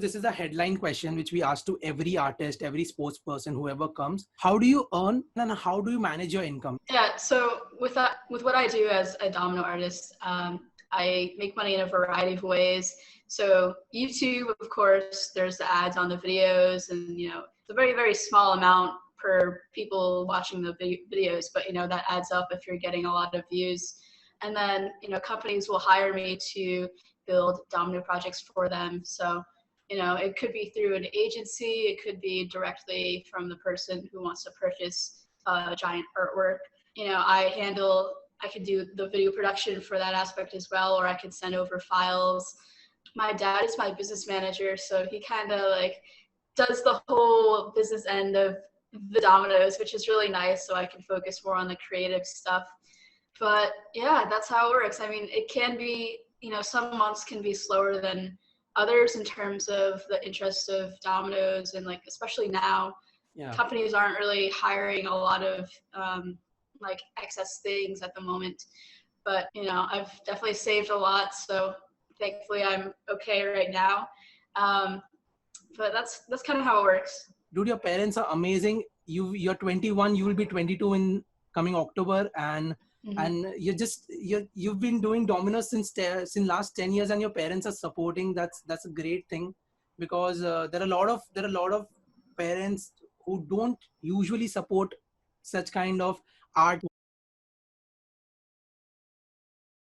This is a headline question which we ask to every artist, every sports person, whoever comes. How do you earn and how do you manage your income? Yeah, so with what I do as a domino artist, I make money in a variety of ways. So YouTube, of course, there's the ads on the videos, and it's a very, very small amount per people watching the videos, but that adds up if you're getting a lot of views. And then companies will hire me to build domino projects for them. So it could be through an agency, it could be directly from the person who wants to purchase giant artwork. I could do the video production for that aspect as well, or I could send over files. My dad is my business manager, so he kind of does the whole business end of the dominoes, which is really nice, so I can focus more on the creative stuff. But yeah, that's how it works. I mean, it can be, some months can be slower than others in terms of the interest of dominoes, and especially now, companies aren't really hiring a lot of excess things at the moment. But I've definitely saved a lot, so thankfully I'm okay right now. But that's kind of how it works. Dude, your parents are amazing. You're 21, you will be 22 in coming October, and you've been doing dominoes since last 10 years, and your parents are supporting. That's a great thing, because there are a lot of parents who don't usually support such kind of art.